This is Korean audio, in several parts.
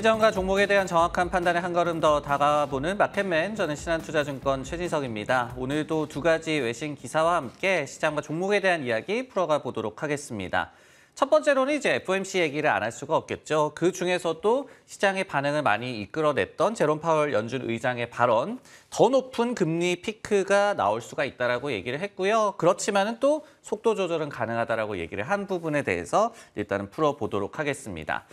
시장과 종목에 대한 정확한 판단에 한 걸음 더 다가보는 마켓맨, 저는 신한투자증권 최진석입니다. 오늘도 두 가지 외신 기사와 함께 시장과 종목에 대한 이야기 풀어가 보도록 하겠습니다. 첫 번째로는 이제 FOMC 얘기를 안 할 수가 없겠죠. 그 중에서도 시장의 반응을 많이 이끌어냈던 제롬 파월 연준 의장의 발언, 더 높은 금리 피크가 나올 수가 있다라고 얘기를 했고요. 그렇지만은 또 속도 조절은 가능하다라고 얘기를 한 부분에 대해서 일단은 풀어보도록 하겠습니다.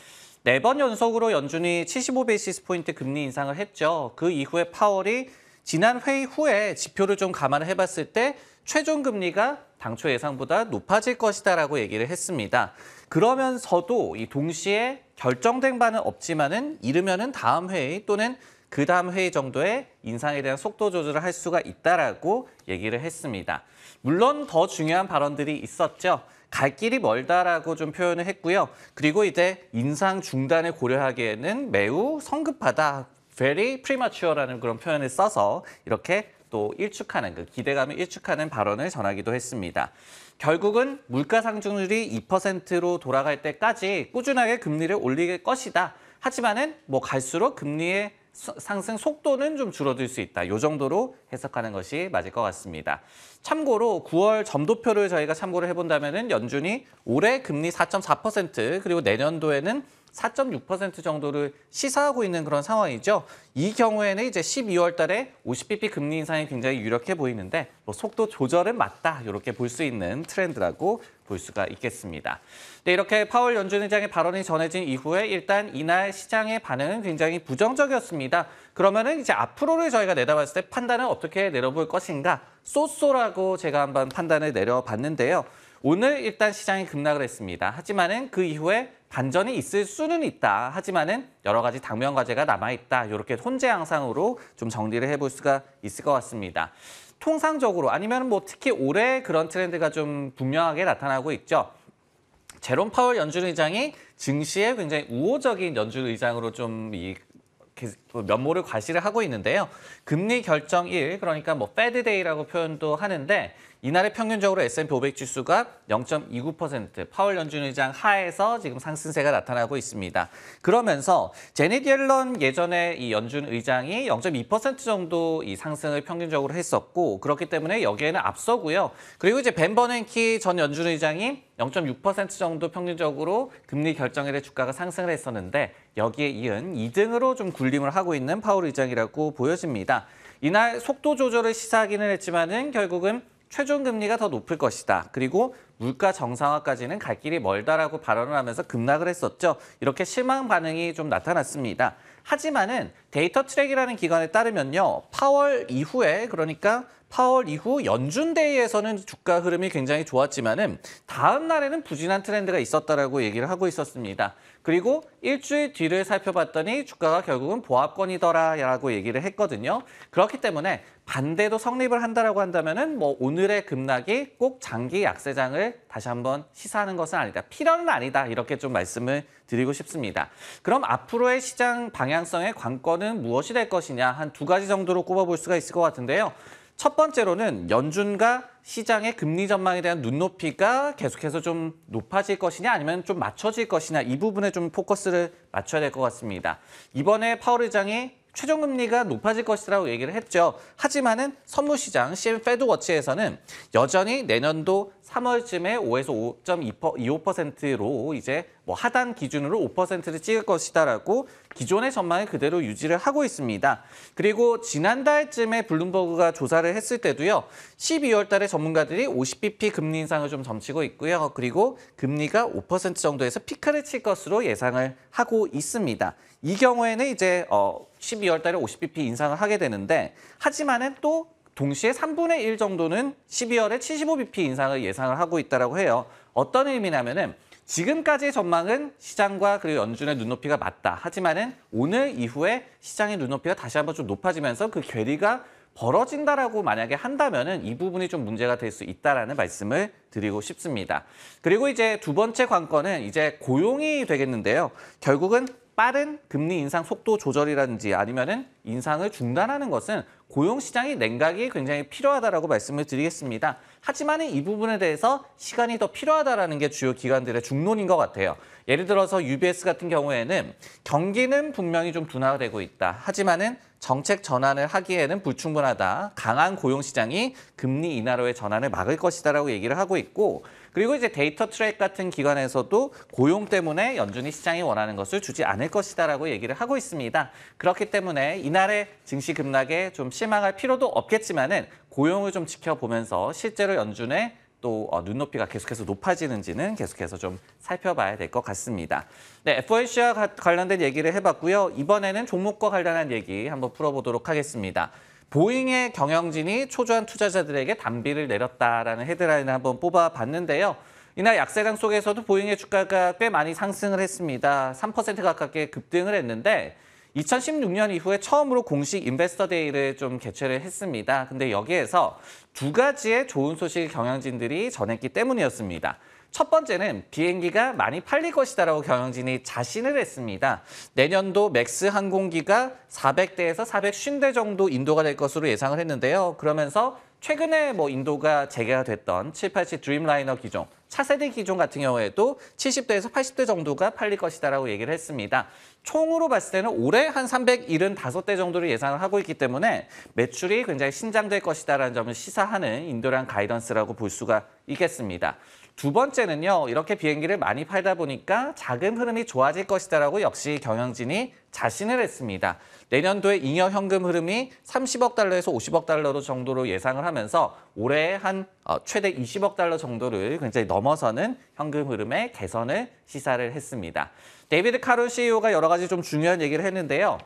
4번 연속으로 연준이 75베이시스 포인트 금리 인상을 했죠. 그 이후에 파월이 지난 회의 후에 지표를 좀 감안을 해봤을 때 최종 금리가 당초 예상보다 높아질 것이다라고 얘기를 했습니다. 그러면서도 이 동시에 결정된 바는 없지만은 이르면은 다음 회의 또는 그 다음 회의 정도의 인상에 대한 속도 조절을 할 수가 있다라고 얘기를 했습니다. 물론 더 중요한 발언들이 있었죠. 갈 길이 멀다라고 좀 표현을 했고요. 그리고 이제 인상 중단을 고려하기에는 매우 성급하다, very premature라는 그런 표현을 써서 이렇게 또 일축하는, 그 기대감을 일축하는 발언을 전하기도 했습니다. 결국은 물가 상승률이 2%로 돌아갈 때까지 꾸준하게 금리를 올릴 것이다. 하지만은 뭐 갈수록 금리의 상승 속도는 좀 줄어들 수 있다. 이 정도로 해석하는 것이 맞을 것 같습니다. 참고로 9월 점도표를 저희가 참고를 해본다면은 연준이 올해 금리 4.4% 그리고 내년도에는 4.6% 정도를 시사하고 있는 그런 상황이죠. 이 경우에는 이제 12월 달에 50bp 금리 인상이 굉장히 유력해 보이는데 뭐 속도 조절은 맞다. 이렇게 볼 수 있는 트렌드라고 볼 수가 있겠습니다. 네, 이렇게 파월 연준 의장의 발언이 전해진 이후에 일단 이날 시장의 반응은 굉장히 부정적이었습니다. 그러면은 이제 앞으로를 저희가 내다봤을 때 판단을 어떻게 내려볼 것인가? 쏘쏘라고 제가 한번 판단을 내려봤는데요. 오늘 일단 시장이 급락을 했습니다. 하지만은 그 이후에 반전이 있을 수는 있다. 하지만은 여러 가지 당면 과제가 남아있다. 이렇게 혼재 양상으로 좀 정리를 해볼 수가 있을 것 같습니다. 통상적으로 아니면 뭐 특히 올해 그런 트렌드가 좀 분명하게 나타나고 있죠. 제롬 파월 연준 의장이 증시에 굉장히 우호적인 연준 의장으로 좀 면모를 과시를 하고 있는데요. 금리 결정일, 그러니까 뭐 페드데이라고 표현도 하는데 이날의 평균적으로 S&P 500 지수가 0.29%, 파월 연준 의장 하에서 지금 상승세가 나타나고 있습니다. 그러면서 제닛 옐런 예전에 이 연준 의장이 0.2% 정도 이 상승을 평균적으로 했었고 그렇기 때문에 여기에는 앞서고요. 그리고 이제 벤 버냉키 전 연준 의장이 0.6% 정도 평균적으로 금리 결정일에 주가가 상승을 했었는데 여기에 이은 2등으로 좀 굴림을 하고 있는 파월 의장이라고 보여집니다. 이날 속도 조절을 시사하기는 했지만은 결국은 최종 금리가 더 높을 것이다. 그리고 물가 정상화까지는 갈 길이 멀다라고 발언을 하면서 급락을 했었죠. 이렇게 실망 반응이 좀 나타났습니다. 하지만은 데이터 트랙이라는 기관에 따르면요. 파월 이후에, 그러니까 파월 이후 연준대회에서는 주가 흐름이 굉장히 좋았지만은 다음 날에는 부진한 트렌드가 있었다라고 얘기를 하고 있었습니다. 그리고 일주일 뒤를 살펴봤더니 주가가 결국은 보합권이더라라고 얘기를 했거든요. 그렇기 때문에 반대도 성립을 한다라고 한다면은 뭐 오늘의 급락이 꼭 장기 약세장을 다시 한번 시사하는 것은 아니다. 필연은 아니다. 이렇게 좀 말씀을 드리고 싶습니다. 그럼 앞으로의 시장 방향성의 관건은 무엇이 될 것이냐? 한 두 가지 정도로 꼽아볼 수가 있을 것 같은데요. 첫 번째로는 연준과 시장의 금리 전망에 대한 눈높이가 계속해서 좀 높아질 것이냐 아니면 좀 맞춰질 것이냐 이 부분에 좀 포커스를 맞춰야 될 것 같습니다. 이번에 파월 의장이 최종 금리가 높아질 것이라고 얘기를 했죠. 하지만은 선물시장 CM 페드워치에서는 여전히 내년도 3월쯤에 5에서 5.25%로 이제 뭐 하단 기준으로 5%를 찍을 것이다라고 기존의 전망을 그대로 유지를 하고 있습니다. 그리고 지난달쯤에 블룸버그가 조사를 했을 때도요. 12월 달에 전문가들이 50bp 금리 인상을 좀 점치고 있고요. 그리고 금리가 5% 정도에서 피크를 칠 것으로 예상을 하고 있습니다. 이 경우에는 이제 12월 달에 50bp 인상을 하게 되는데 하지만은 또 동시에 3분의 1 정도는 12월에 75bp 인상을 예상을 하고 있다고 해요. 어떤 의미냐면은 지금까지의 전망은 시장과 그리고 연준의 눈높이가 맞다. 하지만은 오늘 이후에 시장의 눈높이가 다시 한번 좀 높아지면서 그 괴리가 벌어진다라고 만약에 한다면은 이 부분이 좀 문제가 될 수 있다라는 말씀을 드리고 싶습니다. 그리고 이제 두 번째 관건은 이제 고용이 되겠는데요. 결국은 빠른 금리 인상 속도 조절이라든지 아니면은 인상을 중단하는 것은 고용시장의 냉각이 굉장히 필요하다라고 말씀을 드리겠습니다. 하지만 이 부분에 대해서 시간이 더 필요하다라는 게 주요 기관들의 중론인 것 같아요. 예를 들어서 UBS 같은 경우에는 경기는 분명히 좀 둔화되고 있다. 하지만은 정책 전환을 하기에는 불충분하다. 강한 고용시장이 금리 인하로의 전환을 막을 것이다라고 얘기를 하고 있고, 그리고 이제 데이터 트랙 같은 기관에서도 고용 때문에 연준이 시장이 원하는 것을 주지 않을 것이다라고 얘기를 하고 있습니다. 그렇기 때문에 이날의 증시 급락에 좀 실망할 필요도 없겠지만은 고용을 좀 지켜보면서 실제로 연준의 또 눈높이가 계속해서 높아지는지는 계속해서 좀 살펴봐야 될 것 같습니다. 네, FOMC와 관련된 얘기를 해봤고요. 이번에는 종목과 관련한 얘기 한번 풀어보도록 하겠습니다. 보잉의 경영진이 초조한 투자자들에게 단비를 내렸다라는 헤드라인을 한번 뽑아봤는데요. 이날 약세장 속에서도 보잉의 주가가 꽤 많이 상승을 했습니다. 3% 가깝게 급등을 했는데 2016년 이후에 처음으로 공식 인베스터 데이를 좀 개최를 했습니다. 근데 여기에서 두 가지의 좋은 소식을 경영진들이 전했기 때문이었습니다. 첫 번째는 비행기가 많이 팔릴 것이다라고 경영진이 자신을 했습니다. 내년도 맥스 항공기가 400대에서 450대 정도 인도가 될 것으로 예상을 했는데요. 그러면서 최근에 인도가 재개가 됐던 787 드림라이너 기종, 차세대 기종 같은 경우에도 70대에서 80대 정도가 팔릴 것이다라고 얘기를 했습니다. 총으로 봤을 때는 올해 한 375대 정도를 예상을 하고 있기 때문에 매출이 굉장히 신장될 것이다라는 점을 시사하는 인도량 가이던스라고 볼 수가 있겠습니다. 두 번째는요, 이렇게 비행기를 많이 팔다 보니까 자금 흐름이 좋아질 것이다라고 역시 경영진이 자신을 했습니다. 내년도에 잉여 현금 흐름이 30억 달러에서 50억 달러 정도로 예상을 하면서 올해 한 최대 20억 달러 정도를 굉장히 넘어서는 현금 흐름의 개선을 시사를 했습니다. 데이비드 카론 CEO가 여러 가지 좀 중요한 얘기를 했는데요.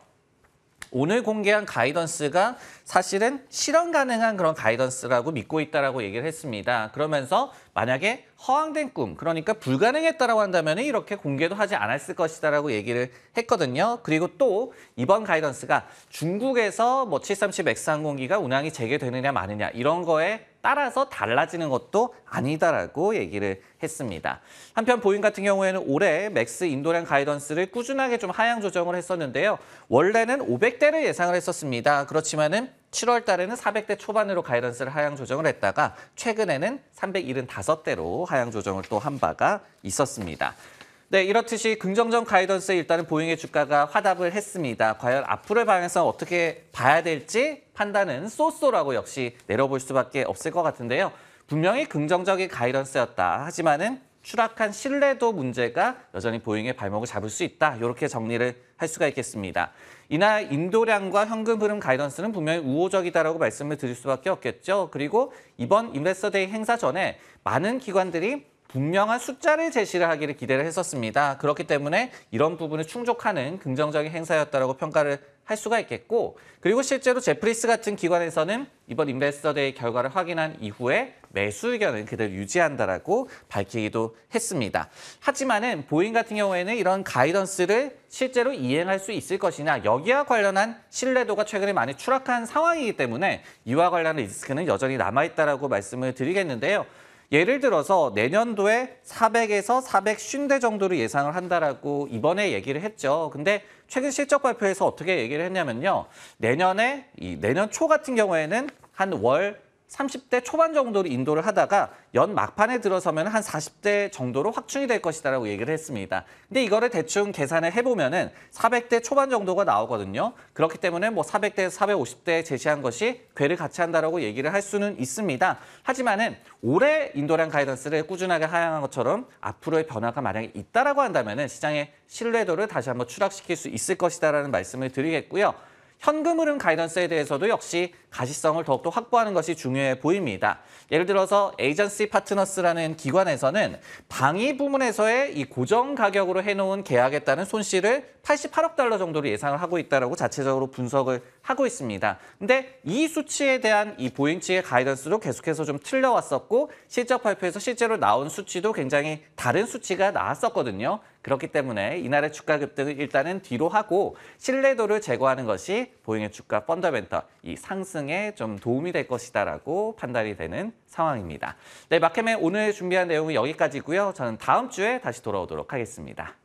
오늘 공개한 가이던스가 사실은 실현 가능한 그런 가이던스라고 믿고 있다라고 얘기를 했습니다. 그러면서 만약에 허황된 꿈, 그러니까 불가능했다라고 한다면 이렇게 공개도 하지 않았을 것이다라고 얘기를 했거든요. 그리고 또 이번 가이던스가 중국에서 737X 항공기가 운항이 재개되느냐 마느냐 이런 거에 따라서 달라지는 것도 아니다라고 얘기를 했습니다. 한편 보잉 같은 경우에는 올해 맥스 인도량 가이던스를 꾸준하게 좀 하향 조정을 했었는데요. 원래는 500대를 예상을 했었습니다. 그렇지만은 7월 달에는 400대 초반으로 가이던스를 하향 조정을 했다가 최근에는 375대로 하향 조정을 또 한 바가 있었습니다. 네, 이렇듯이 긍정적 가이던스에 일단은 보잉의 주가가 화답을 했습니다. 과연 앞으로의 방향성 어떻게 봐야 될지 판단은 쏘쏘라고 역시 내려볼 수밖에 없을 것 같은데요. 분명히 긍정적인 가이던스였다. 하지만은 추락한 신뢰도 문제가 여전히 보잉의 발목을 잡을 수 있다. 이렇게 정리를 할 수가 있겠습니다. 이날 인도량과 현금 흐름 가이던스는 분명히 우호적이다라고 말씀을 드릴 수밖에 없겠죠. 그리고 이번 인베스터데이 행사 전에 많은 기관들이 분명한 숫자를 제시를 하기를 기대를 했었습니다. 그렇기 때문에 이런 부분을 충족하는 긍정적인 행사였다라고 평가를 할 수가 있겠고, 그리고 실제로 제프리스 같은 기관에서는 이번 인베스터데이 결과를 확인한 이후에 매수 의견을 그대로 유지한다라고 밝히기도 했습니다. 하지만은 보잉 같은 경우에는 이런 가이던스를 실제로 이행할 수 있을 것이냐, 여기와 관련한 신뢰도가 최근에 많이 추락한 상황이기 때문에 이와 관련한 리스크는 여전히 남아있다라고 말씀을 드리겠는데요. 예를 들어서 내년도에 400에서 450대 정도를 예상을 한다라고 이번에 얘기를 했죠. 근데 최근 실적 발표에서 어떻게 얘기를 했냐면요. 내년 초 같은 경우에는 한 월 30대 초반 정도로 인도를 하다가 연 막판에 들어서면 한 40대 정도로 확충이 될 것이다라고 얘기를 했습니다. 근데 이거를 대충 계산을 해보면은 400대 초반 정도가 나오거든요. 그렇기 때문에 400대에서 450대 제시한 것이 궤를 같이 한다라고 얘기를 할 수는 있습니다. 하지만은 올해 인도량 가이던스를 꾸준하게 하향한 것처럼 앞으로의 변화가 만약에 있다라고 한다면은 시장의 신뢰도를 다시 한번 추락시킬 수 있을 것이다라는 말씀을 드리겠고요. 현금 흐름 가이던스에 대해서도 역시 가시성을 더욱더 확보하는 것이 중요해 보입니다. 예를 들어서 에이전시 파트너스라는 기관에서는 방위 부문에서의 이 고정 가격으로 해놓은 계약에 따른 손실을 88억 달러 정도로 예상을 하고 있다고 자체적으로 분석을 하고 있습니다. 근데 이 수치에 대한 이 보잉 측의 가이던스도 계속해서 좀 틀려왔었고 실적 발표에서 실제로 나온 수치도 굉장히 다른 수치가 나왔었거든요. 그렇기 때문에 이날의 주가 급등을 일단은 뒤로 하고 신뢰도를 제고하는 것이 보잉의 주가 펀더멘털, 이 상승에 좀 도움이 될 것이다라고 판단이 되는 상황입니다. 네, 마켓맨 오늘 준비한 내용은 여기까지고요. 저는 다음 주에 다시 돌아오도록 하겠습니다.